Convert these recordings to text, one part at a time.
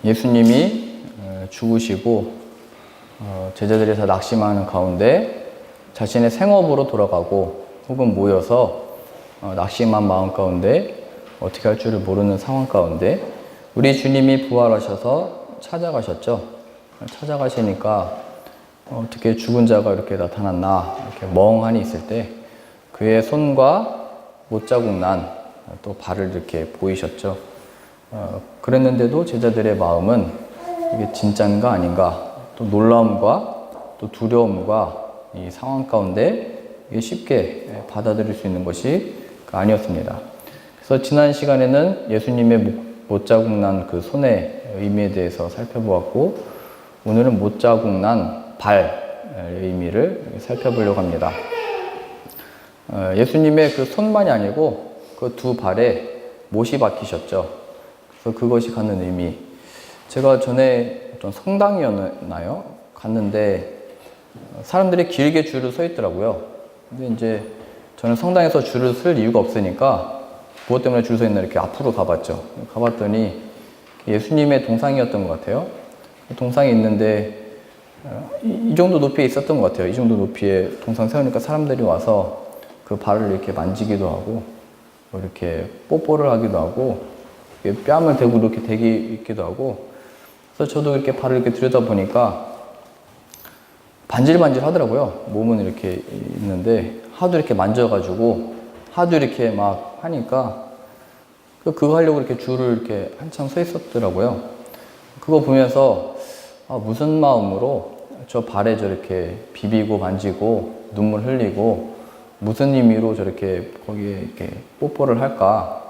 예수님이 죽으시고 제자들이 다 낙심하는 가운데 자신의 생업으로 돌아가고 혹은 모여서 낙심한 마음 가운데 어떻게 할 줄을 모르는 상황 가운데 우리 주님이 부활하셔서 찾아가셨죠. 찾아가시니까 어떻게 죽은 자가 이렇게 나타났나 이렇게 멍하니 있을 때 그의 손과 못자국 난 또 발을 이렇게 보이셨죠. 그랬는데도 제자들의 마음은 이게 진짠가 아닌가 또 놀라움과 또 두려움과 이 상황 가운데 이게 쉽게 받아들일 수 있는 것이 아니었습니다. 그래서 지난 시간에는 예수님의 못자국 난 그 손의 의미에 대해서 살펴보았고 오늘은 못자국 난 발의 의미를 살펴보려고 합니다. 예수님의 그 손만이 아니고 그 두 발에 못이 박히셨죠. 그래서 그것이 갖는 의미. 제가 전에 어떤 성당이었나요? 갔는데 사람들이 길게 줄을 서 있더라고요. 근데 이제 저는 성당에서 줄을 쓸 이유가 없으니까 무엇 때문에 줄 서 있나 이렇게 앞으로 가봤죠. 가봤더니 예수님의 동상이었던 것 같아요. 동상이 있는데 이 정도 높이에 있었던 것 같아요. 이 정도 높이에 동상 세우니까 사람들이 와서 그 발을 이렇게 만지기도 하고 이렇게 뽀뽀를 하기도 하고 뺨을 대고 이렇게 대기도 하고 그래서 저도 이렇게 발을 이렇게 들여다보니까 반질반질 하더라고요. 몸은 이렇게 있는데 하도 이렇게 만져가지고 하도 이렇게 막 하니까 그거 하려고 이렇게 줄을 이렇게 한참 서 있었더라고요. 그거 보면서 무슨 마음으로 저 발에 저렇게 비비고 만지고 눈물 흘리고 무슨 의미로 저렇게 거기에 이렇게 뽀뽀를 할까?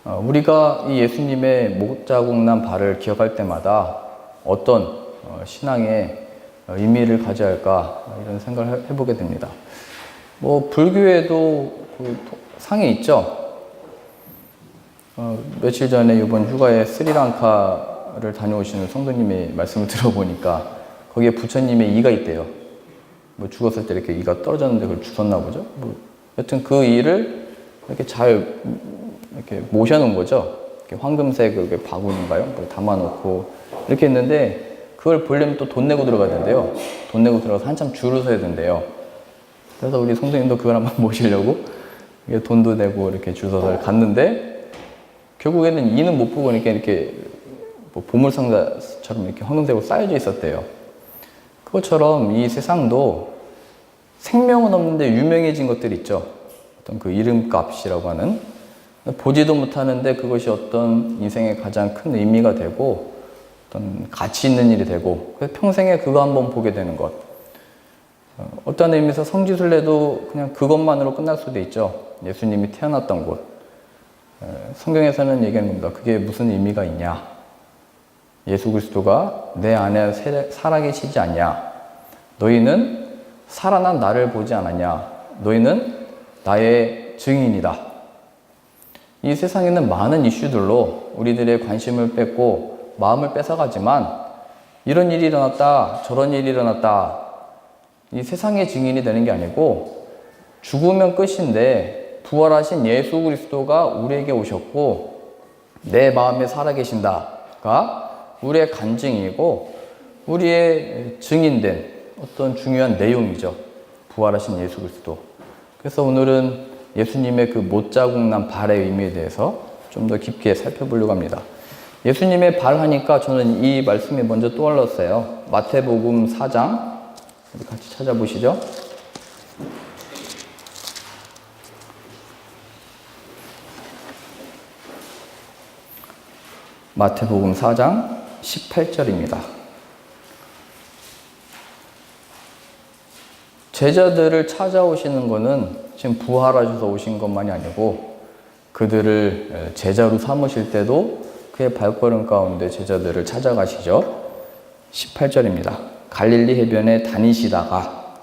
우리가 이 예수님의 못자국 난 발을 기억할 때마다 어떤 신앙의 의미를 가져야 할까? 이런 생각을 해보게 됩니다. 불교에도 그 상이 있죠. 며칠 전에 이번 휴가에 스리랑카를 다녀오시는 성도님의 말씀을 들어보니까 거기에 부처님의 이가 있대요. 죽었을 때 이렇게 이가 떨어졌는데 그걸 주웠나 보죠. 여튼 그 이를 이렇게 잘 이렇게 모셔놓은 거죠. 이렇게 황금색 이렇게 바구니인가요? 담아놓고 이렇게 했는데 그걸 보려면 또 돈 내고 들어가야 된대요. 돈 내고 들어가서 한참 줄을 서야 된대요. 그래서 우리 성도님도 그걸 한번 모시려고 돈도 내고 이렇게 줄 서서 갔는데 결국에는 이는 못 보고 이렇게 보물상자처럼 이렇게 황금색으로 쌓여져 있었대요. 그것처럼 이 세상도 생명은 없는데 유명해진 것들 있죠. 어떤 그 이름값이라고 하는 보지도 못하는데 그것이 어떤 인생의 가장 큰 의미가 되고 어떤 가치 있는 일이 되고 그래서 평생에 그거 한번 보게 되는 것. 어떤 의미에서 성지순례도 그냥 그것만으로 끝날 수도 있죠. 예수님이 태어났던 곳. 성경에서는 얘기하는 겁니다. 그게 무슨 의미가 있냐. 예수 그리스도가 내 안에 살아계시지 않냐. 너희는 살아난 나를 보지 않았냐. 너희는 나의 증인이다. 이 세상에는 많은 이슈들로 우리들의 관심을 뺏고 마음을 뺏어가지만 이런 일이 일어났다, 저런 일이 일어났다. 이 세상의 증인이 되는 게 아니고 죽으면 끝인데 부활하신 예수 그리스도가 우리에게 오셨고 내 마음에 살아계신다가 우리의 간증이고 우리의 증인된 어떤 중요한 내용이죠. 부활하신 예수 그리스도. 그래서 오늘은 예수님의 그 못자국 난 발의 의미에 대해서 좀 더 깊게 살펴보려고 합니다. 예수님의 발 하니까 저는 이 말씀이 먼저 떠올랐어요. 마태복음 4장 우리 같이 찾아보시죠. 마태복음 4장 18절입니다. 제자들을 찾아오시는 것은 지금 부활하셔서 오신 것만이 아니고 그들을 제자로 삼으실 때도 그의 발걸음 가운데 제자들을 찾아가시죠. 18절입니다. 갈릴리 해변에 다니시다가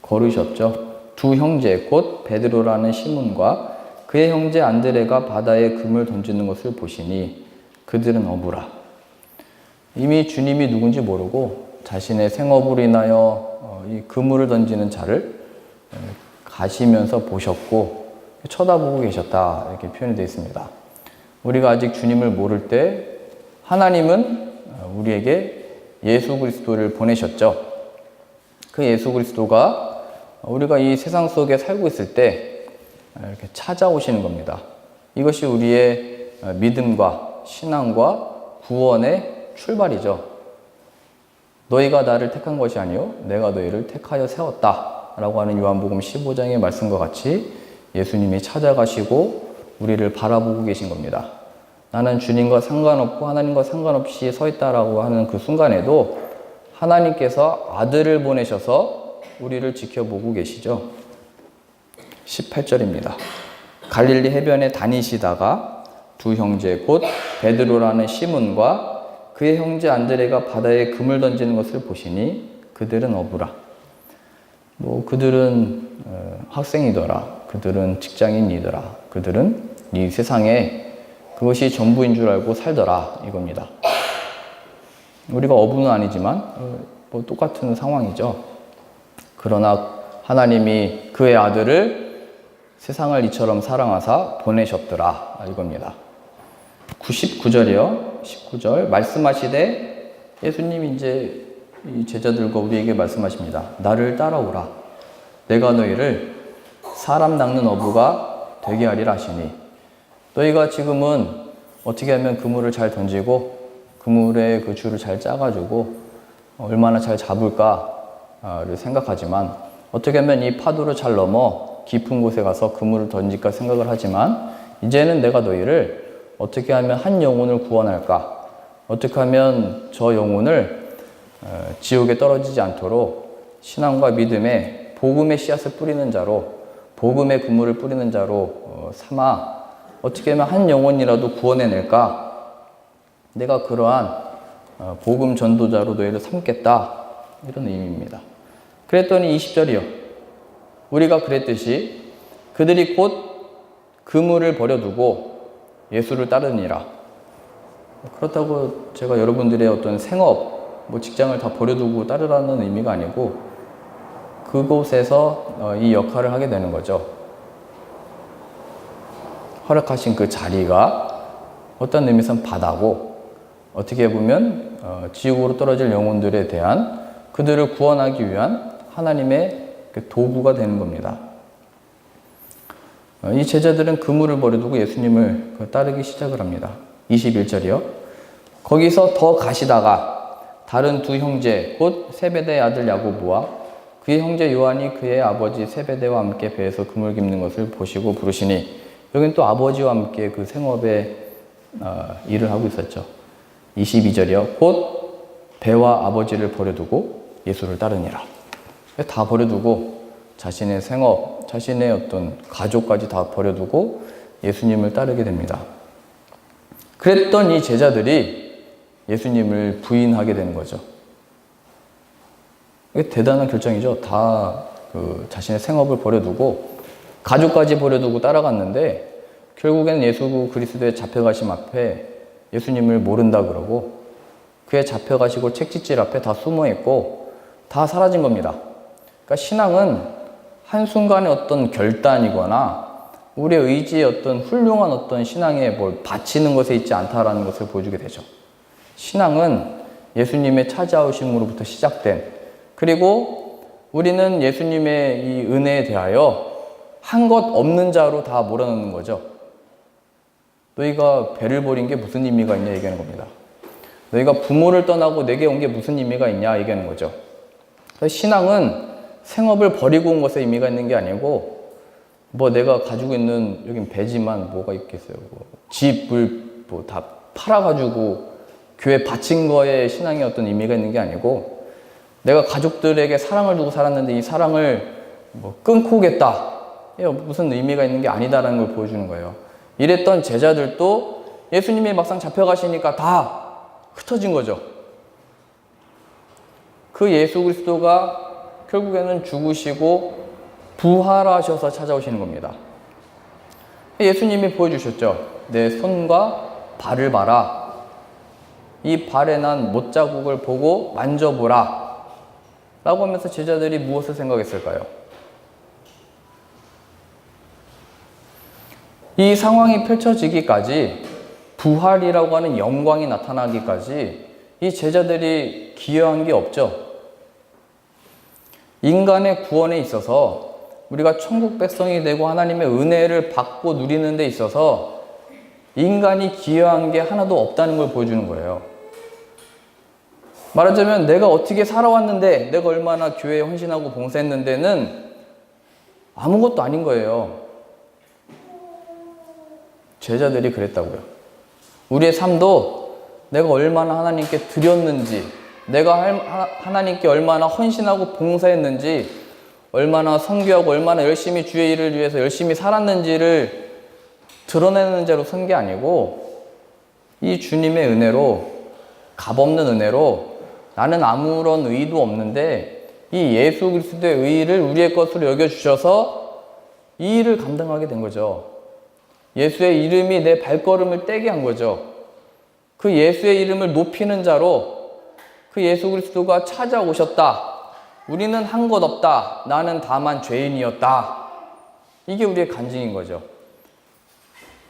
걸으셨죠. 두 형제 곧 베드로라는 시몬과 그의 형제 안드레가 바다에 금을 던지는 것을 보시니 그들은 어부라. 이미 주님이 누군지 모르고 자신의 생업으로 인하여 이 그물을 던지는 자를 가시면서 보셨고 쳐다보고 계셨다 이렇게 표현이 되어 있습니다. 우리가 아직 주님을 모를 때 하나님은 우리에게 예수 그리스도를 보내셨죠. 그 예수 그리스도가 우리가 이 세상 속에 살고 있을 때 이렇게 찾아오시는 겁니다. 이것이 우리의 믿음과 신앙과 구원의 출발이죠. 너희가 나를 택한 것이 아니요 내가 너희를 택하여 세웠다 라고 하는 요한복음 15장의 말씀과 같이 예수님이 찾아가시고 우리를 바라보고 계신 겁니다. 나는 주님과 상관없고 하나님과 상관없이 서 있다라고 하는 그 순간에도 하나님께서 아들을 보내셔서 우리를 지켜보고 계시죠. 18절입니다. 갈릴리 해변에 다니시다가 두 형제 곧 베드로라는 시몬과 그의 형제 안드레가 바다에 금을 던지는 것을 보시니 그들은 어부라. 그들은 학생이더라. 그들은 직장인이더라. 그들은 이 세상에 그것이 전부인 줄 알고 살더라. 이겁니다. 우리가 어부는 아니지만 똑같은 상황이죠. 그러나 하나님이 그의 아들을 세상을 이처럼 사랑하사 보내셨더라. 이겁니다. 99절이요. 19절 말씀하시되 예수님이 이제 이 제자들과 우리에게 말씀하십니다. 나를 따라오라. 내가 너희를 사람 낚는 어부가 되게 하리라 하시니 너희가 지금은 어떻게 하면 그물을 잘 던지고 그물에 그 줄을 잘 짜가지고 얼마나 잘 잡을까를 생각하지만 어떻게 하면 이 파도를 잘 넘어 깊은 곳에 가서 그물을 던질까 생각을 하지만 이제는 내가 너희를 어떻게 하면 한 영혼을 구원할까? 어떻게 하면 저 영혼을 지옥에 떨어지지 않도록 신앙과 믿음에 복음의 씨앗을 뿌리는 자로 복음의 그물을 뿌리는 자로 삼아 어떻게 하면 한 영혼이라도 구원해낼까? 내가 그러한 복음 전도자로 너희를 삼겠다. 이런 의미입니다. 그랬더니 20절이요. 우리가 그랬듯이 그들이 곧 그물을 버려두고 예수를 따르니라. 그렇다고 제가 여러분들의 어떤 생업, 직장을 다 버려두고 따르라는 의미가 아니고 그곳에서 이 역할을 하게 되는 거죠. 허락하신 그 자리가 어떤 의미에서는 바다고 어떻게 보면 지옥으로 떨어질 영혼들에 대한 그들을 구원하기 위한 하나님의 도구가 되는 겁니다. 이 제자들은 그물을 버려두고 예수님을 따르기 시작을 합니다. 21절이요. 거기서 더 가시다가 다른 두 형제 곧 세베대의 아들 야고보와 그의 형제 요한이 그의 아버지 세베대와 함께 배에서 그물 깁는 것을 보시고 부르시니 여기는 또 아버지와 함께 그 생업에 일을 하고 있었죠. 22절이요. 곧 배와 아버지를 버려두고 예수를 따르니라. 다 버려두고 자신의 생업, 자신의 어떤 가족까지 다 버려두고 예수님을 따르게 됩니다. 그랬던 이 제자들이 예수님을 부인하게 되는 거죠. 이게 대단한 결정이죠. 다 자신의 생업을 버려두고 가족까지 버려두고 따라갔는데 결국에는 예수 그리스도의 잡혀가심 앞에 예수님을 모른다 그러고 그의 잡혀가시고 책짓질 앞에 다 숨어있고 다 사라진 겁니다. 그러니까 신앙은 한순간의 어떤 결단이거나 우리의 의지의 어떤 훌륭한 어떤 신앙에 뭘 바치는 것에 있지 않다라는 것을 보여주게 되죠. 신앙은 예수님의 찾아오심으로부터 시작된, 그리고 우리는 예수님의 이 은혜에 대하여 한 것 없는 자로 다 몰아넣는 거죠. 너희가 배를 버린 게 무슨 의미가 있냐 얘기하는 겁니다. 너희가 부모를 떠나고 내게 온 게 무슨 의미가 있냐 얘기하는 거죠. 신앙은 생업을 버리고 온 것에 의미가 있는 게 아니고 내가 가지고 있는 여긴 배지만 뭐가 있겠어요. 집을 다 팔아가지고 교회 바친 거에 신앙의 어떤 의미가 있는 게 아니고 내가 가족들에게 사랑을 두고 살았는데 이 사랑을 끊고 오겠다. 무슨 의미가 있는 게 아니다라는 걸 보여주는 거예요. 이랬던 제자들도 예수님이 막상 잡혀가시니까 다 흩어진 거죠. 그 예수 그리스도가 결국에는 죽으시고 부활하셔서 찾아오시는 겁니다. 예수님이 보여주셨죠. 내 손과 발을 봐라. 이 발에 난 못자국을 보고 만져보라. 라고 하면서 제자들이 무엇을 생각했을까요? 이 상황이 펼쳐지기까지 부활이라고 하는 영광이 나타나기까지 이 제자들이 기여한 게 없죠. 인간의 구원에 있어서 우리가 천국 백성이 되고 하나님의 은혜를 받고 누리는 데 있어서 인간이 기여한 게 하나도 없다는 걸 보여주는 거예요. 말하자면 내가 어떻게 살아왔는데, 내가 얼마나 교회에 헌신하고 봉사했는데는 아무것도 아닌 거예요. 제자들이 그랬다고요. 우리의 삶도 내가 얼마나 하나님께 드렸는지, 내가 하나님께 얼마나 헌신하고 봉사했는지, 얼마나 선교하고 얼마나 열심히 주의 일을 위해서 열심히 살았는지를 드러내는 자로 선 게 아니고, 이 주님의 은혜로, 값없는 은혜로 나는 아무런 의도 없는데 이 예수 그리스도의 의를 우리의 것으로 여겨주셔서 이 일을 감당하게 된 거죠. 예수의 이름이 내 발걸음을 떼게 한 거죠. 그 예수의 이름을 높이는 자로 그 예수 그리스도가 찾아오셨다. 우리는 한 것 없다. 나는 다만 죄인이었다. 이게 우리의 간증인 거죠.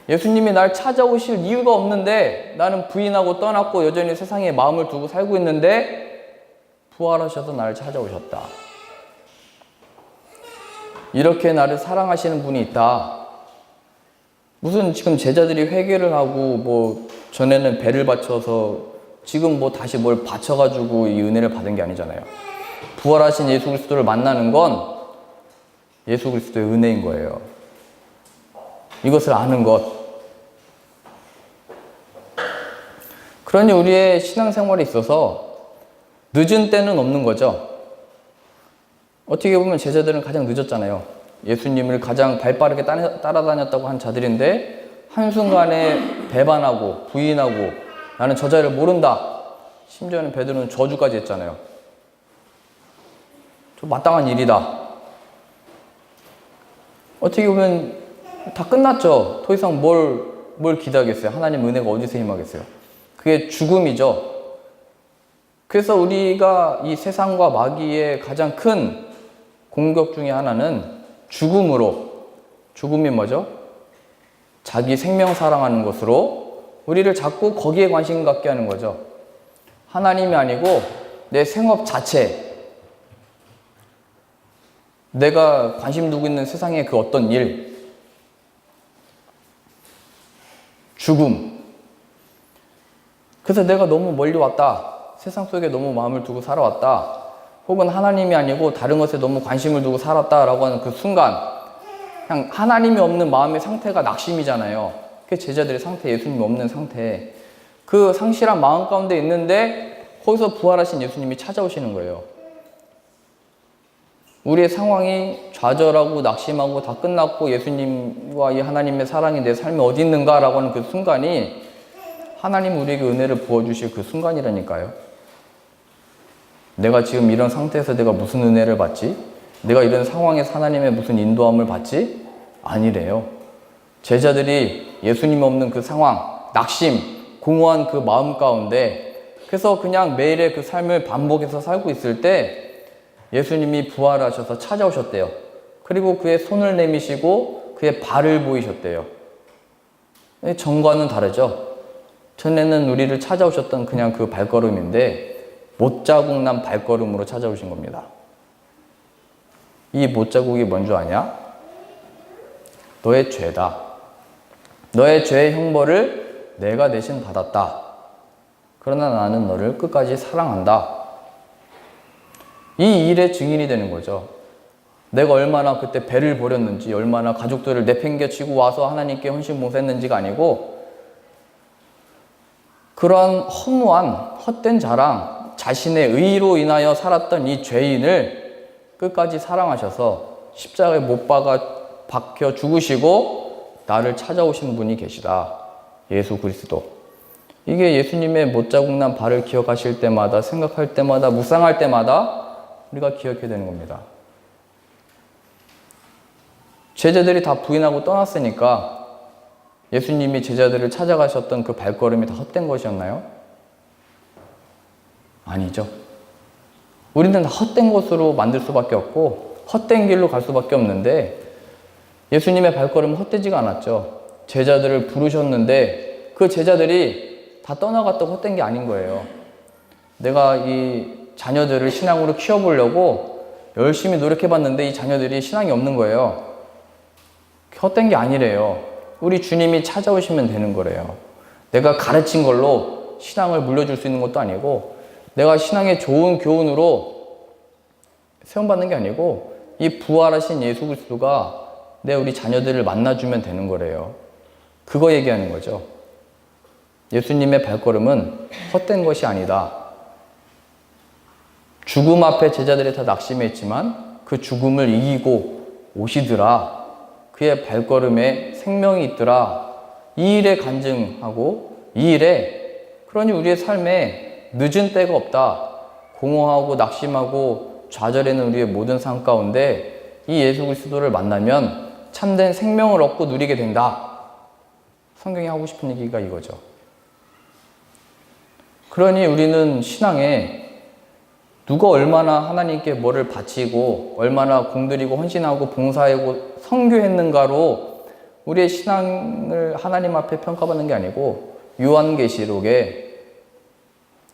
예수님이 날 찾아오실 이유가 없는데 나는 부인하고 떠났고 여전히 세상에 마음을 두고 살고 있는데 부활하셔서 나를 찾아오셨다. 이렇게 나를 사랑하시는 분이 있다. 무슨 지금 제자들이 회개를 하고 뭐 전에는 배를 바쳐서 지금 뭐 다시 뭘 바쳐가지고 이 은혜를 받은 게 아니잖아요. 부활하신 예수 그리스도를 만나는 건 예수 그리스도의 은혜인 거예요. 이것을 아는 것. 그러니 우리의 신앙생활에 있어서 늦은 때는 없는 거죠. 어떻게 보면 제자들은 가장 늦었잖아요. 예수님을 가장 발빠르게 따라다녔다고 한 자들인데 한순간에 배반하고 부인하고 나는 저 자를 모른다. 심지어는 베드로는 저주까지 했잖아요. 좀 마땅한 일이다. 어떻게 보면 다 끝났죠. 더 이상 뭘 기대하겠어요. 하나님 은혜가 어디서 힘하겠어요. 그게 죽음이죠. 그래서 우리가 이 세상과 마귀의 가장 큰 공격 중에 하나는 죽음으로, 죽음이 뭐죠? 자기 생명 사랑하는 것으로 우리를 자꾸 거기에 관심 갖게 하는 거죠. 하나님이 아니고 내 생업 자체, 내가 관심 두고 있는 세상의 그 어떤 일, 죽음. 그래서 내가 너무 멀리 왔다. 세상 속에 너무 마음을 두고 살아왔다. 혹은 하나님이 아니고 다른 것에 너무 관심을 두고 살았다라고 하는 그 순간, 그냥 하나님이 없는 마음의 상태가 낙심이잖아요. 그게 제자들의 상태, 예수님이 없는 상태. 그 상실한 마음 가운데 있는데 거기서 부활하신 예수님이 찾아오시는 거예요. 우리의 상황이 좌절하고 낙심하고 다 끝났고 예수님과 이 하나님의 사랑이 내 삶에 어디 있는가라고 하는 그 순간이 하나님 우리에게 은혜를 부어주실 그 순간이라니까요. 내가 지금 이런 상태에서 내가 무슨 은혜를 받지? 내가 이런 상황에서 하나님의 무슨 인도함을 받지? 아니래요. 제자들이 예수님 없는 그 상황, 낙심, 공허한 그 마음 가운데 그래서 그냥 매일의 그 삶을 반복해서 살고 있을 때 예수님이 부활하셔서 찾아오셨대요. 그리고 그의 손을 내미시고 그의 발을 보이셨대요. 전과는 다르죠. 전에는 우리를 찾아오셨던 그냥 그 발걸음인데 못자국 난 발걸음으로 찾아오신 겁니다. 이 못자국이 뭔 줄 아냐? 너의 죄다. 너의 죄의 형벌을 내가 대신 받았다. 그러나 나는 너를 끝까지 사랑한다. 이 일의 증인이 되는 거죠. 내가 얼마나 그때 배를 버렸는지, 얼마나 가족들을 내팽개치고 와서 하나님께 헌신 봉사했는지가 아니고 그런 허무한 헛된 자랑, 자신의 의로 인하여 살았던 이 죄인을 끝까지 사랑하셔서 십자가에 못 박혀 죽으시고 나를 찾아오신 분이 계시다. 예수 그리스도. 이게 예수님의 못자국 난 발을 기억하실 때마다, 생각할 때마다, 묵상할 때마다 우리가 기억해야 되는 겁니다. 제자들이 다 부인하고 떠났으니까 예수님이 제자들을 찾아가셨던 그 발걸음이 다 헛된 것이었나요? 아니죠. 우리는 다 헛된 것으로 만들 수밖에 없고 헛된 길로 갈 수밖에 없는데 예수님의 발걸음은 헛되지가 않았죠. 제자들을 부르셨는데 그 제자들이 다 떠나갔다고 헛된 게 아닌 거예요. 내가 이 자녀들을 신앙으로 키워보려고 열심히 노력해봤는데 이 자녀들이 신앙이 없는 거예요. 헛된 게 아니래요. 우리 주님이 찾아오시면 되는 거래요. 내가 가르친 걸로 신앙을 물려줄 수 있는 것도 아니고, 내가 신앙의 좋은 교훈으로 세움받는 게 아니고, 이 부활하신 예수 그리스도가 우리 자녀들을 만나주면 되는 거래요. 그거 얘기하는 거죠. 예수님의 발걸음은 헛된 것이 아니다. 죽음 앞에 제자들이 다 낙심했지만 그 죽음을 이기고 오시더라. 그의 발걸음에 생명이 있더라. 이 일에 간증하고, 이 일에, 그러니 우리의 삶에 늦은 때가 없다. 공허하고 낙심하고 좌절하는 우리의 모든 삶 가운데 이 예수 그리스도를 만나면 참된 생명을 얻고 누리게 된다. 성경이 하고 싶은 얘기가 이거죠. 그러니 우리는 신앙에 누가 얼마나 하나님께 뭐를 바치고 얼마나 공들이고 헌신하고 봉사하고 선교했는가로 우리의 신앙을 하나님 앞에 평가받는 게 아니고, 요한계시록에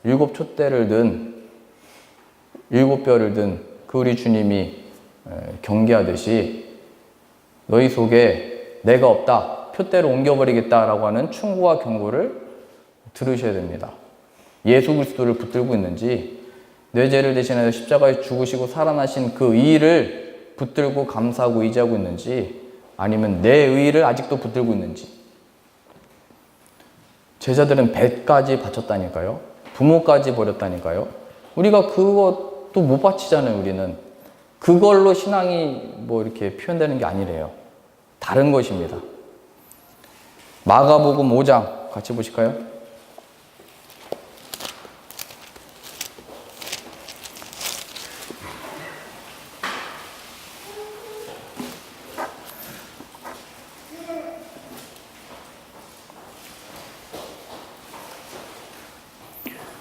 7 촛대를 든 7뼈를 든 그 우리 주님이 경계하듯이 너희 속에 내가 없다, 표대로 옮겨버리겠다라고 하는 충고와 경고를 들으셔야 됩니다. 예수 그리스도를 붙들고 있는지, 내 죄를 대신하여 십자가에 죽으시고 살아나신 그 의의를 붙들고 감사하고 의지하고 있는지, 아니면 내 의의를 아직도 붙들고 있는지. 제자들은 배까지 바쳤다니까요. 부모까지 버렸다니까요. 우리가 그것도 못 바치잖아요. 우리는 그걸로 신앙이 뭐 이렇게 표현되는 게 아니래요. 다른 것입니다. 마가복음 5장 같이 보실까요?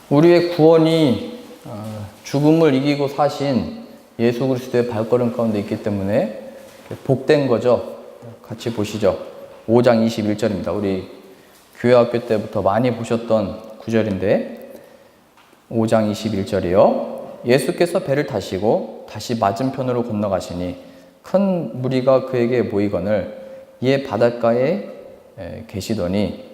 우리의 구원이 죽음을 이기고 사신 예수 그리스도의 발걸음 가운데 있기 때문에 복된 거죠. 같이 보시죠. 5장 21절입니다. 우리 교회학교 때부터 많이 보셨던 구절인데, 5장 21절이요. 예수께서 배를 타시고 다시 맞은편으로 건너가시니 큰 무리가 그에게 모이거늘 이에 바닷가에 계시더니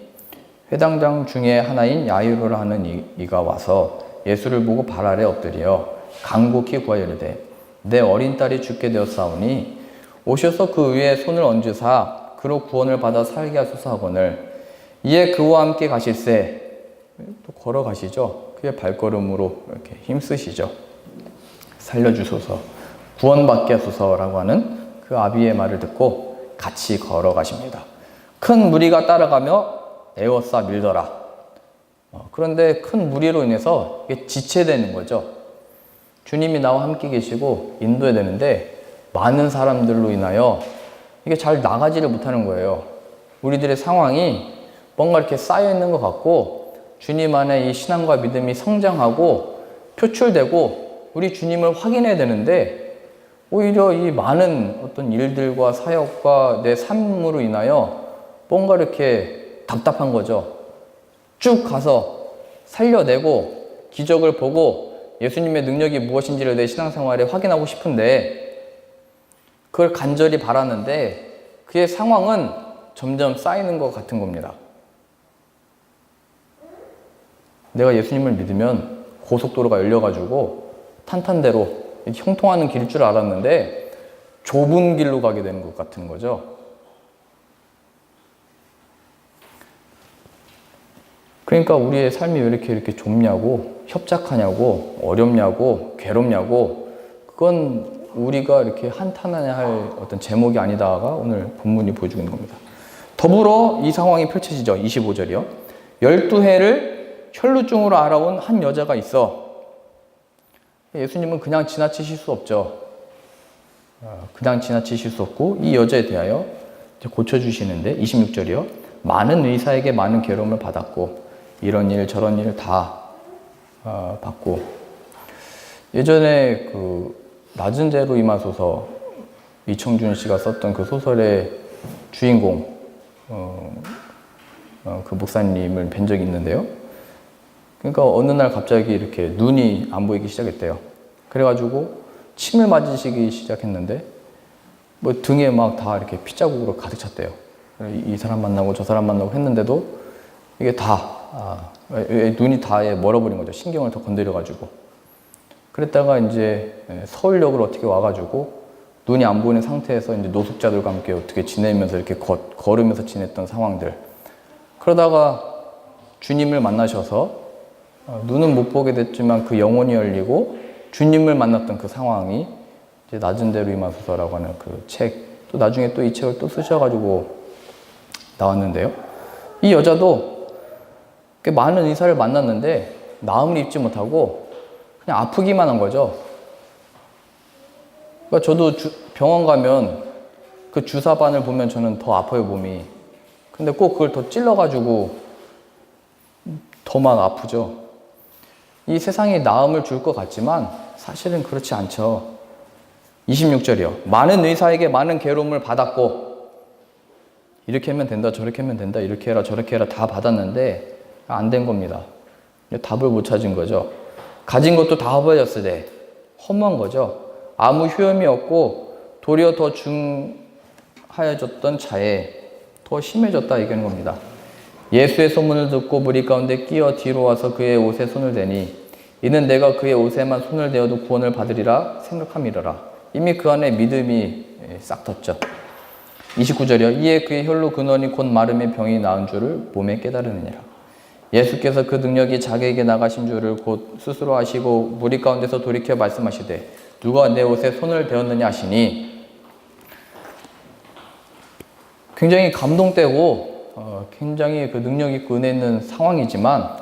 회당장 중에 하나인 야이로라 하는 이가 와서 예수를 보고 발 아래 엎드려 간곡히 구하여 이르되 내 어린 딸이 죽게 되었사오니 오셔서 그 위에 손을 얹으사 그로 구원을 받아 살게 하소서 하거늘 이에 그와 함께 가실새, 또 걸어가시죠. 그의 발걸음으로 이렇게 힘쓰시죠. 살려주소서, 구원받게 하소서라고 하는 그 아비의 말을 듣고 같이 걸어가십니다. 큰 무리가 따라가며 에워싸 밀더라. 그런데 큰 무리로 인해서 이게 지체되는 거죠. 주님이 나와 함께 계시고 인도해야 되는데 많은 사람들로 인하여 이게 잘 나가지를 못하는 거예요. 우리들의 상황이 뭔가 이렇게 쌓여 있는 것 같고, 주님 안에 이 신앙과 믿음이 성장하고 표출되고 우리 주님을 확인해야 되는데, 오히려 이 많은 어떤 일들과 사역과 내 삶으로 인하여 뭔가 이렇게 답답한 거죠. 쭉 가서 살려내고 기적을 보고 예수님의 능력이 무엇인지를 내 신앙생활에 확인하고 싶은데, 그걸 간절히 바라는데 그의 상황은 점점 쌓이는 것 같은 겁니다. 내가 예수님을 믿으면 고속도로가 열려가지고 탄탄대로 형통하는 길일 줄 알았는데 좁은 길로 가게 되는 것 같은 거죠. 그러니까 우리의 삶이 왜 이렇게 좁냐고, 협착하냐고, 어렵냐고, 괴롭냐고, 그건 우리가 이렇게 한탄해야 할 어떤 제목이 아니다가 오늘 본문이 보여주고 있는 겁니다. 더불어 이 상황이 펼쳐지죠. 25절이요. 12해를 혈루증으로 알아온 한 여자가 있어. 예수님은 그냥 지나치실 수 없죠. 그냥 지나치실 수 없고 이 여자에 대하여 고쳐주시는데 26절이요. 많은 의사에게 많은 괴로움을 받았고 이런 일 저런 일 다 받고, 예전에 그 낮은 죄로 임하소서 이청준 씨가 썼던 그 소설의 주인공 그 목사님을 뵌 적이 있는데요. 그러니까 어느 날 갑자기 이렇게 눈이 안 보이기 시작했대요. 그래가지고 침을 맞으시기 시작했는데 뭐 등에 막 다 이렇게 피자국으로 가득 찼대요. 이 사람 만나고 저 사람 만나고 했는데도 이게 다 눈이 다 멀어버린 거죠. 신경을 더 건드려가지고. 그랬다가 이제 서울역으로 어떻게 와가지고 눈이 안 보이는 상태에서 이제 노숙자들과 함께 어떻게 지내면서 이렇게 걸으면서 지냈던 상황들. 그러다가 주님을 만나셔서 눈은 못 보게 됐지만 그 영혼이 열리고 주님을 만났던 그 상황이 이제 낮은 대로 임하소서라고 하는 그 책, 또 나중에 또 이 책을 또 쓰셔가지고 나왔는데요. 이 여자도 꽤 많은 의사를 만났는데 나음을 입지 못하고 그냥 아프기만 한 거죠. 그러니까 저도 병원 가면 그 주사바늘 보면 저는 더 아파요, 몸이. 근데 꼭 그걸 더 찔러가지고 더 막 아프죠. 이 세상에 나음을 줄 것 같지만 사실은 그렇지 않죠. 26절이요. 많은 의사에게 많은 괴로움을 받았고 이렇게 하면 된다, 저렇게 하면 된다, 이렇게 해라, 저렇게 해라 다 받았는데 안 된 겁니다. 답을 못 찾은 거죠. 가진 것도 다 허버졌으되 허무한 거죠. 아무 효험이 없고 도리어 더 중하여졌던 자에 더 심해졌다 얘기하는 겁니다. 예수의 소문을 듣고 무리 가운데 끼어 뒤로 와서 그의 옷에 손을 대니 이는 내가 그의 옷에만 손을 대어도 구원을 받으리라 생각함이러라. 이미 그 안에 믿음이 싹 텄죠. 29절이요. 이에 그의 혈로 근원이 곧 마름의 병이 나은 줄을 몸에 깨달으느니라. 예수께서 그 능력이 자기에게 나가신 줄을 곧 스스로 아시고 무리 가운데서 돌이켜 말씀하시되 누가 내 옷에 손을 대었느냐 하시니 굉장히 감동되고 굉장히 그 능력 있고 은혜 있는 상황이지만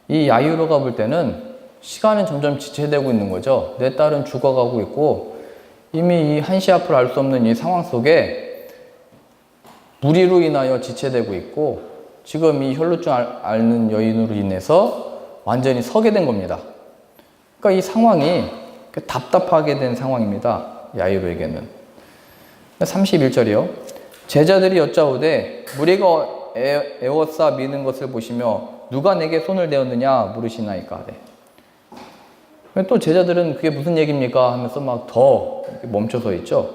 이 야이로가 볼 때는 시간은 점점 지체되고 있는 거죠. 내 딸은 죽어가고 있고 이미 이 한시 앞을 알 수 없는 이 상황 속에 무리로 인하여 지체되고 있고 지금 이 혈루증 앓는 여인으로 인해서 완전히 서게 된 겁니다. 그러니까 이 상황이 답답하게 된 상황입니다. 야이로에게는. 31절이요. 제자들이 여짜오되 무리가 애워싸 미는 것을 보시며 누가 내게 손을 대었느냐 물으시나이까. 또 제자들은 그게 무슨 얘기입니까 하면서 막 더 멈춰서 있죠.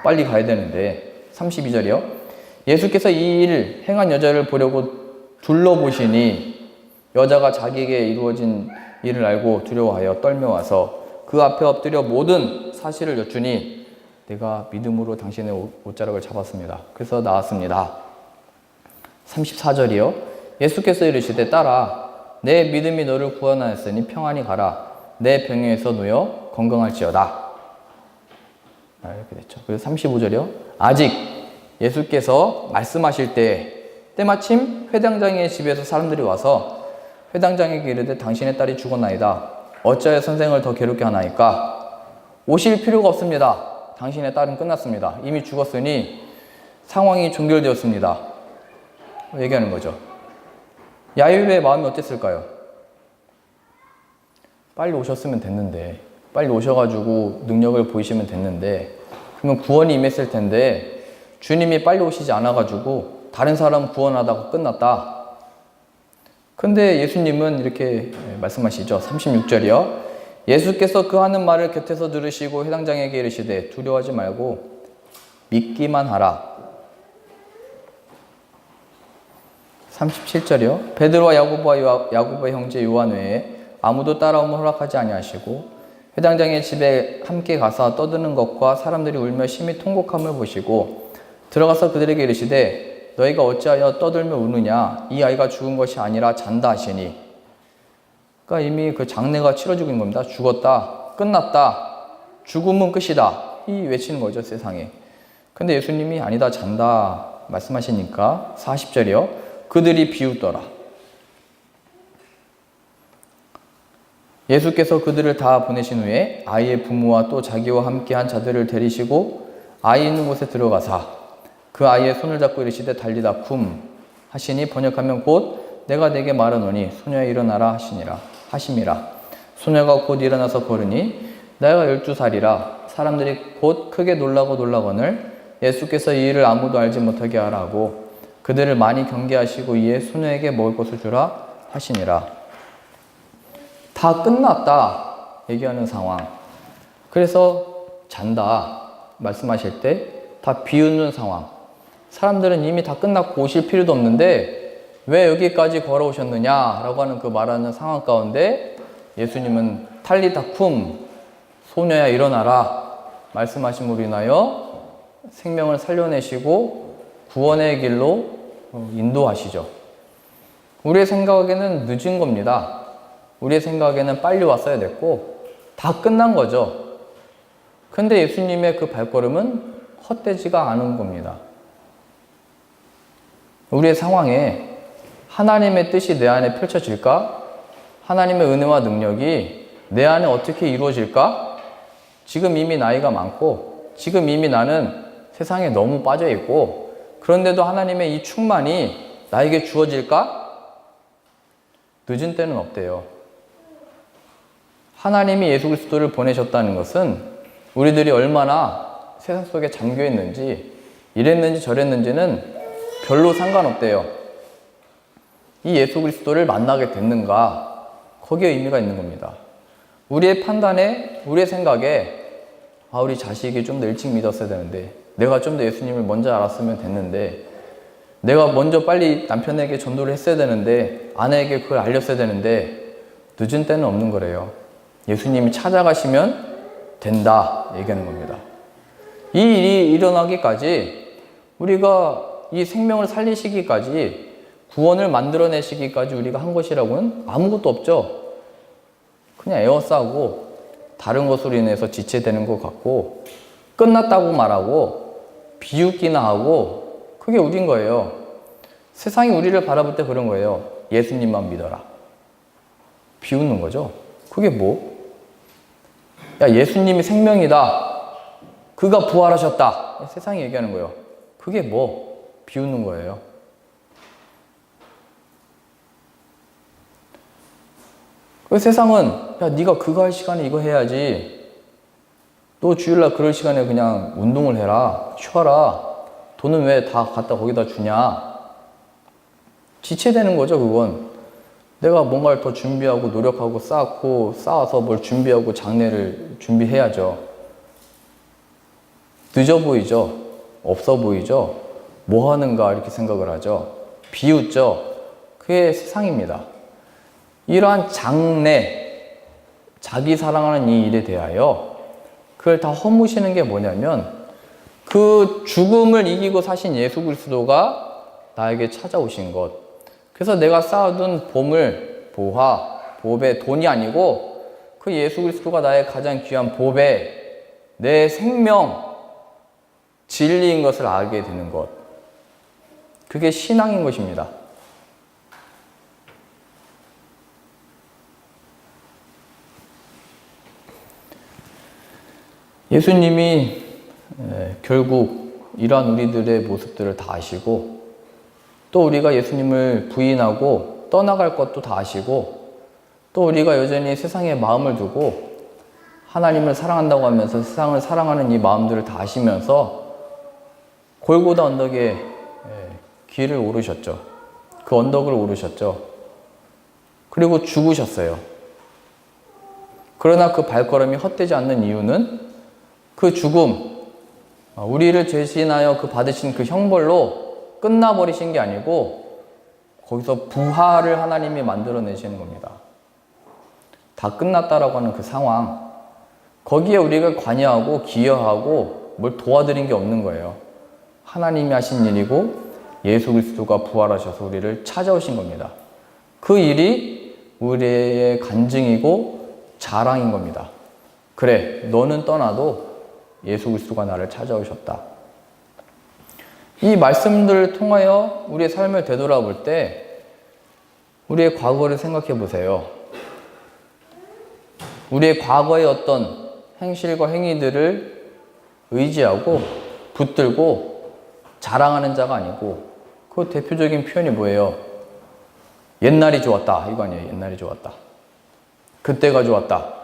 빨리 가야 되는데. 32절이요. 예수께서 이 일 행한 여자를 보려고 둘러보시니 여자가 자기에게 이루어진 일을 알고 두려워하여 떨며와서 그 앞에 엎드려 모든 사실을 여쭈니 내가 믿음으로 당신의 옷자락을 잡았습니다. 그래서 나왔습니다. 34절이요. 예수께서 이르시되 딸아 내 믿음이 너를 구원하였으니 평안히 가라. 내 병에서 놓여 건강할지어다. 이렇게 됐죠. 그래서 35절이요. 아직 예수께서 말씀하실 때마침 회당장의 집에서 사람들이 와서 회당장에게 이르되 당신의 딸이 죽었나이다. 어찌하여 선생을 더 괴롭게 하나이까? 오실 필요가 없습니다. 당신의 딸은 끝났습니다. 이미 죽었으니 상황이 종결되었습니다. 얘기하는 거죠. 야이로의 마음이 어땠을까요? 빨리 오셨으면 됐는데, 빨리 오셔가지고 능력을 보이시면 됐는데, 그러면 구원이 임했을 텐데 주님이 빨리 오시지 않아가지고 다른 사람 구원하다가 끝났다. 근데 예수님은 이렇게 말씀하시죠. 36절이요. 예수께서 그 하는 말을 곁에서 들으시고 회당장에게 이르시되 두려워하지 말고 믿기만 하라. 37절이요. 베드로와 야고보의 형제 요한 외에 아무도 따라오면 허락하지 아니하시고 회당장의 집에 함께 가서 떠드는 것과 사람들이 울며 심히 통곡함을 보시고 들어가서 그들에게 이르시되 너희가 어찌하여 떠들며 우느냐 이 아이가 죽은 것이 아니라 잔다 하시니. 그러니까 이미 그 장례가 치러지고 있는 겁니다. 죽었다, 끝났다, 죽음은 끝이다 이 외치는 거죠, 세상에. 근데 예수님이 아니다, 잔다 말씀하시니까 40절이요. 그들이 비웃더라. 예수께서 그들을 다 보내신 후에 아이의 부모와 또 자기와 함께한 자들을 데리시고 아이 있는 곳에 들어가사 그 아이의 손을 잡고 이르시되 달리다 쿰 하시니 번역하면 곧 내가 내게 말하노니 소녀야 일어나라 하심이라. 소녀가 곧 일어나서 걸으니 나이가 12살이라. 사람들이 곧 크게 놀라거늘 예수께서 이 일을 아무도 알지 못하게 하라고 그들을 많이 경계하시고 이에 소녀에게 먹을 것을 주라 하시니라. 다 끝났다 얘기하는 상황. 그래서 잔다 말씀하실 때 다 비웃는 상황. 사람들은 이미 다 끝났고 오실 필요도 없는데 왜 여기까지 걸어오셨느냐 라고 하는 그 말하는 상황 가운데 예수님은 탈리타 쿰, 소녀야 일어나라 말씀하심으로 인하여 생명을 살려내시고 구원의 길로 인도하시죠. 우리의 생각에는 늦은 겁니다. 우리의 생각에는 빨리 왔어야 됐고 다 끝난 거죠. 근데 예수님의 그 발걸음은 헛되지가 않은 겁니다. 우리의 상황에 하나님의 뜻이 내 안에 펼쳐질까? 하나님의 은혜와 능력이 내 안에 어떻게 이루어질까? 지금 이미 나이가 많고 지금 이미 나는 세상에 너무 빠져 있고 그런데도 하나님의 이 충만이 나에게 주어질까? 늦은 때는 없대요. 하나님이 예수 그리스도를 보내셨다는 것은 우리들이 얼마나 세상 속에 잠겨 있는지 이랬는지 저랬는지는 별로 상관없대요. 이 예수 그리스도를 만나게 됐는가? 거기에 의미가 있는 겁니다. 우리의 판단에, 우리의 생각에 우리 자식이 좀 더 일찍 믿었어야 되는데 내가 좀 더 예수님을 먼저 알았으면 됐는데 내가 먼저 빨리 남편에게 전도를 했어야 되는데 아내에게 그걸 알렸어야 되는데 늦은 때는 없는 거래요. 예수님이 찾아가시면 된다 얘기하는 겁니다. 이 일이 일어나기까지 우리가 이 생명을 살리시기까지 구원을 만들어내시기까지 우리가 한 것이라고는 아무것도 없죠. 그냥 에워싸고 다른 것으로 인해서 지체되는 것 같고 끝났다고 말하고 비웃기나 하고 그게 우린 거예요. 세상이 우리를 바라볼 때 그런 거예요. 예수님만 믿어라. 비웃는 거죠. 그게 뭐? 야, 예수님이 생명이다. 그가 부활하셨다. 세상이 얘기하는 거예요. 그게 뭐? 비웃는 거예요. 그 세상은 야, 네가 그거 할 시간에 이거 해야지. 너 주일날 그럴 시간에 그냥 운동을 해라. 쉬어라. 돈은 왜 다 갖다 거기다 주냐. 지체되는 거죠, 그건. 내가 뭔가를 더 준비하고 노력하고 쌓아서 뭘 준비하고 장례를 준비해야죠. 늦어 보이죠? 없어 보이죠? 뭐 하는가 이렇게 생각을 하죠. 비웃죠? 그게 세상입니다. 이러한 장래, 자기 사랑하는 이 일에 대하여 그걸 다 허무시는 게 뭐냐면 그 죽음을 이기고 사신 예수 그리스도가 나에게 찾아오신 것. 그래서 내가 쌓아둔 보물, 보화, 보배, 돈이 아니고 그 예수 그리스도가 나의 가장 귀한 보배, 내 생명, 진리인 것을 알게 되는 것. 그게 신앙인 것입니다. 예수님이 결국 이러한 우리들의 모습들을 다 아시고 또 우리가 예수님을 부인하고 떠나갈 것도 다 아시고 또 우리가 여전히 세상에 마음을 두고 하나님을 사랑한다고 하면서 세상을 사랑하는 이 마음들을 다 아시면서 골고다 언덕에 길을 오르셨죠. 그 언덕을 오르셨죠. 그리고 죽으셨어요. 그러나 그 발걸음이 헛되지 않는 이유는 그 죽음, 우리를 죄신하여 그 받으신 그 형벌로 끝나버리신 게 아니고 거기서 부활을 하나님이 만들어내시는 겁니다. 다 끝났다라고 하는 그 상황, 거기에 우리가 관여하고 기여하고 뭘 도와드린 게 없는 거예요. 하나님이 하신 일이고 예수 그리스도가 부활하셔서 우리를 찾아오신 겁니다. 그 일이 우리의 간증이고 자랑인 겁니다. 그래, 너는 떠나도 예수 그리스도가 나를 찾아오셨다. 이 말씀들을 통하여 우리의 삶을 되돌아볼 때 우리의 과거를 생각해 보세요. 우리의 과거의 어떤 행실과 행위들을 의지하고 붙들고 자랑하는 자가 아니고 그 대표적인 표현이 뭐예요? 옛날이 좋았다. 이거 아니에요. 옛날이 좋았다. 그때가 좋았다.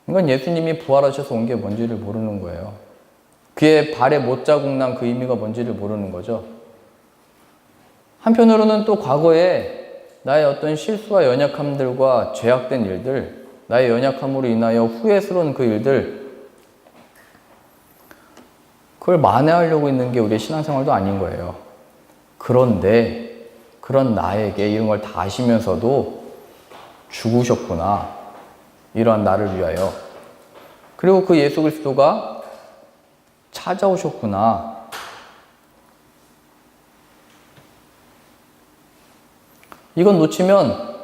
이건 예수님이 부활하셔서 온 게 뭔지를 모르는 거예요. 그의 발에 못자국 난 그 의미가 뭔지를 모르는 거죠. 한편으로는 또 과거에 나의 어떤 실수와 연약함들과 죄악된 일들, 나의 연약함으로 인하여 후회스러운 그 일들, 그걸 만회하려고 있는 게 우리의 신앙생활도 아닌 거예요. 그런데 그런 나에게 이런 걸 다 아시면서도 죽으셨구나. 이러한 나를 위하여. 그리고 그 예수 그리스도가 찾아오셨구나. 이건 놓치면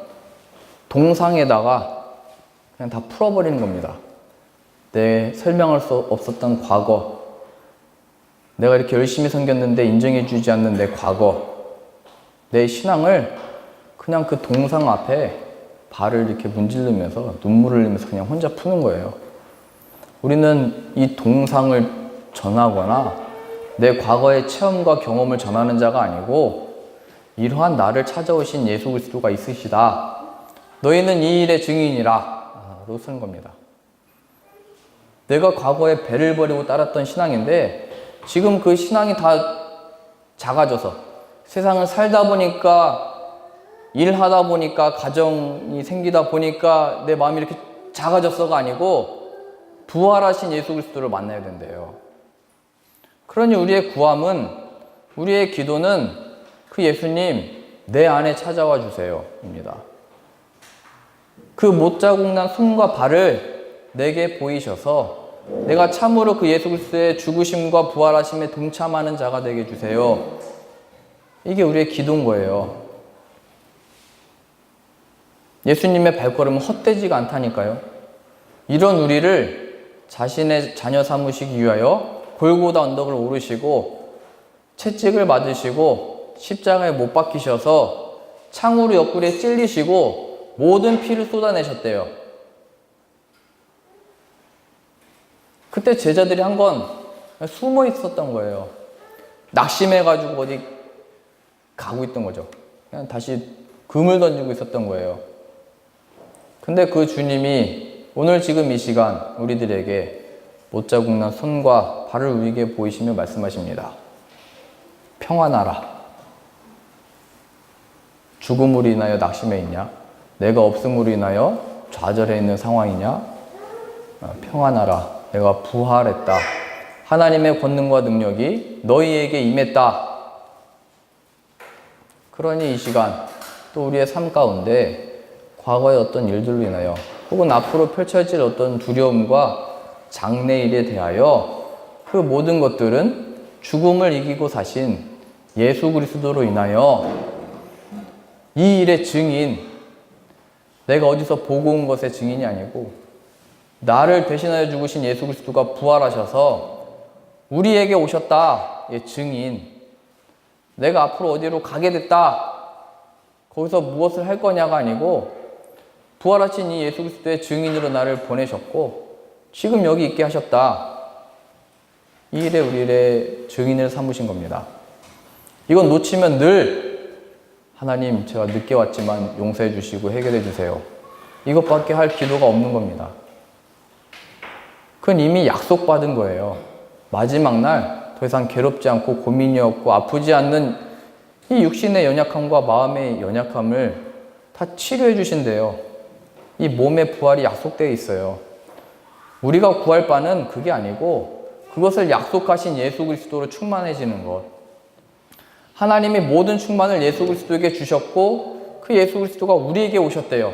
동상에다가 그냥 다 풀어버리는 겁니다. 내 설명할 수 없었던 과거, 내가 이렇게 열심히 섬겼는데 인정해주지 않는 내 과거, 내 신앙을 그냥 그 동상 앞에 발을 이렇게 문지르면서 눈물을 흘리면서 그냥 혼자 푸는 거예요. 우리는 이 동상을 전하거나 내 과거의 체험과 경험을 전하는 자가 아니고 이러한 나를 찾아오신 예수 그리스도가 있으시다. 너희는 이 일의 증인이라 로 쓰는 겁니다. 내가 과거에 배를 버리고 따랐던 신앙인데 지금 그 신앙이 다 작아져서 세상을 살다 보니까 일하다 보니까 가정이 생기다 보니까 내 마음이 이렇게 작아졌어가 아니고 부활하신 예수 그리스도를 만나야 된대요. 그러니 우리의 구함은, 우리의 기도는 그 예수님 내 안에 찾아와 주세요 입니다. 그 못자국 난 손과 발을 내게 보이셔서 내가 참으로 그 예수 그리스도의 죽으심과 부활하심에 동참하는 자가 되게 해주세요. 이게 우리의 기도인 거예요. 예수님의 발걸음은 헛되지가 않다니까요. 이런 우리를 자신의 자녀 삼으시기 위하여 골고다 언덕을 오르시고 채찍을 맞으시고 십자가에 못 박히셔서 창으로 옆구리에 찔리시고 모든 피를 쏟아내셨대요. 그때 제자들이 한 건 숨어 있었던 거예요. 낙심해가지고 어디 가고 있던 거죠. 그냥 다시 금을 던지고 있었던 거예요. 근데 그 주님이 오늘 지금 이 시간 우리들에게 못자국 난 손과 발을 우리에게 보이시며 말씀하십니다. 평안하라. 죽음으로 인하여 낙심해 있냐? 내가 없음으로 인하여 좌절해 있는 상황이냐? 평안하라. 내가 부활했다. 하나님의 권능과 능력이 너희에게 임했다. 그러니 이 시간 또 우리의 삶 가운데 과거의 어떤 일들로 인하여 혹은 앞으로 펼쳐질 어떤 두려움과 장래일에 대하여 그 모든 것들은 죽음을 이기고 사신 예수 그리스도로 인하여 이 일의 증인, 내가 어디서 보고 온 것의 증인이 아니고 나를 대신하여 죽으신 예수 그리스도가 부활하셔서 우리에게 오셨다의 증인, 내가 앞으로 어디로 가게 됐다, 거기서 무엇을 할 거냐가 아니고 부활하신 이 예수 그리스도의 증인으로 나를 보내셨고 지금 여기 있게 하셨다. 이 일에 우리의 증인을 삼으신 겁니다. 이건 놓치면 늘 하나님 제가 늦게 왔지만 용서해 주시고 해결해 주세요. 이것밖에 할 기도가 없는 겁니다. 그건 이미 약속받은 거예요. 마지막 날 더 이상 괴롭지 않고 고민이 없고 아프지 않는 이 육신의 연약함과 마음의 연약함을 다 치료해 주신대요. 이 몸의 부활이 약속되어 있어요. 우리가 구할 바는 그게 아니고 그것을 약속하신 예수 그리스도로 충만해지는 것. 하나님이 모든 충만을 예수 그리스도에게 주셨고 그 예수 그리스도가 우리에게 오셨대요.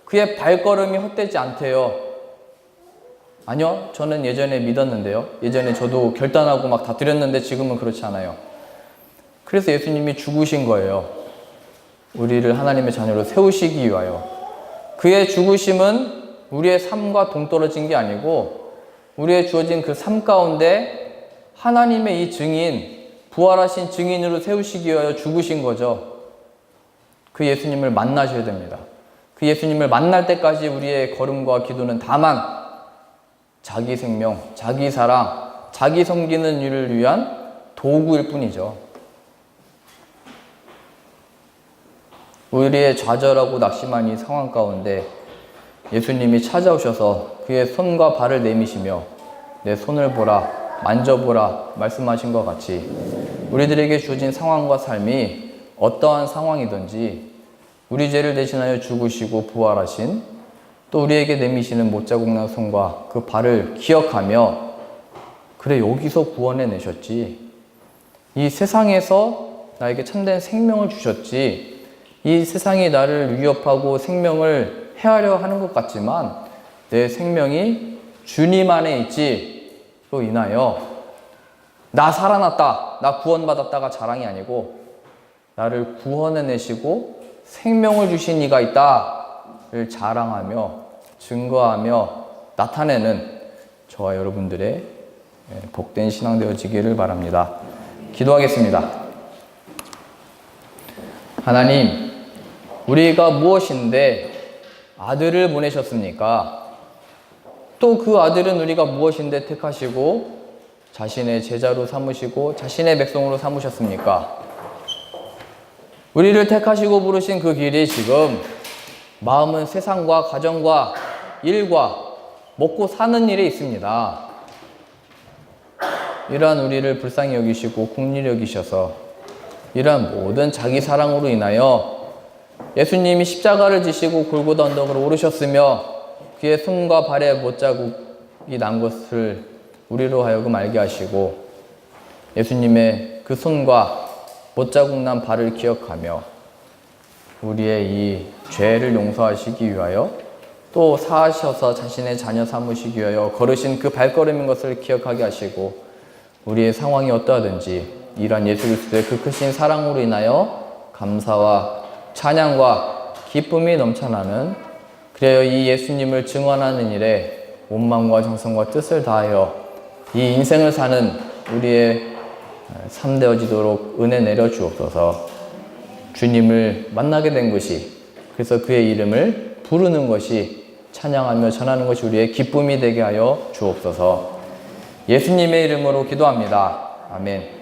그의 발걸음이 헛되지 않대요. 아니요, 저는 예전에 믿었는데요. 예전에 저도 결단하고 막 다 드렸는데 지금은 그렇지 않아요. 그래서 예수님이 죽으신 거예요. 우리를 하나님의 자녀로 세우시기 위하여. 그의 죽으심은 우리의 삶과 동떨어진 게 아니고 우리의 주어진 그 삶 가운데 하나님의 이 증인, 부활하신 증인으로 세우시기 위하여 죽으신 거죠. 그 예수님을 만나셔야 됩니다. 그 예수님을 만날 때까지 우리의 걸음과 기도는 다만 자기 생명, 자기 사랑, 자기 섬기는 일을 위한 도구일 뿐이죠. 우리의 좌절하고 낙심한 이 상황 가운데 예수님이 찾아오셔서 그의 손과 발을 내미시며 내 손을 보라, 만져보라 말씀하신 것 같이 우리들에게 주어진 상황과 삶이 어떠한 상황이든지 우리 죄를 대신하여 죽으시고 부활하신 또 우리에게 내미시는 못자국난 손과 그 발을 기억하며 그래 여기서 구원해 내셨지. 이 세상에서 나에게 참된 생명을 주셨지. 이 세상이 나를 위협하고 생명을 해하려 하는 것 같지만 내 생명이 주님 안에 있지로 인하여 나 살아났다, 나 구원받았다가 자랑이 아니고 나를 구원해 내시고 생명을 주신 이가 있다를 자랑하며 증거하며 나타내는 저와 여러분들의 복된 신앙 되어지기를 바랍니다. 기도하겠습니다. 하나님, 우리가 무엇인데 아들을 보내셨습니까? 또 그 아들은 우리가 무엇인데 택하시고 자신의 제자로 삼으시고 자신의 백성으로 삼으셨습니까? 우리를 택하시고 부르신 그 길이 지금 마음은 세상과 가정과 일과 먹고 사는 일에 있습니다. 이러한 우리를 불쌍히 여기시고 긍휼히 여기셔서 이러한 모든 자기 사랑으로 인하여 예수님이 십자가를 지시고 골고다 언덕으로 오르셨으며 그의 손과 발에 못자국이 난 것을 우리로 하여금 알게 하시고 예수님의 그 손과 못자국 난 발을 기억하며 우리의 이 죄를 용서하시기 위하여 또 사하셔서 자신의 자녀 삼으시기 위하여 걸으신 그 발걸음인 것을 기억하게 하시고 우리의 상황이 어떠하든지 이러한 예수 그리스도의 그 크신 사랑으로 인하여 감사와 찬양과 기쁨이 넘쳐나는 그래야 이 예수님을 증언하는 일에 온 마음과 정성과 뜻을 다하여 이 인생을 사는 우리의 삶 되어지도록 은혜 내려 주옵소서. 주님을 만나게 된 것이 그래서 그의 이름을 부르는 것이 찬양하며 전하는 것이 우리의 기쁨이 되게 하여 주옵소서. 예수님의 이름으로 기도합니다. 아멘.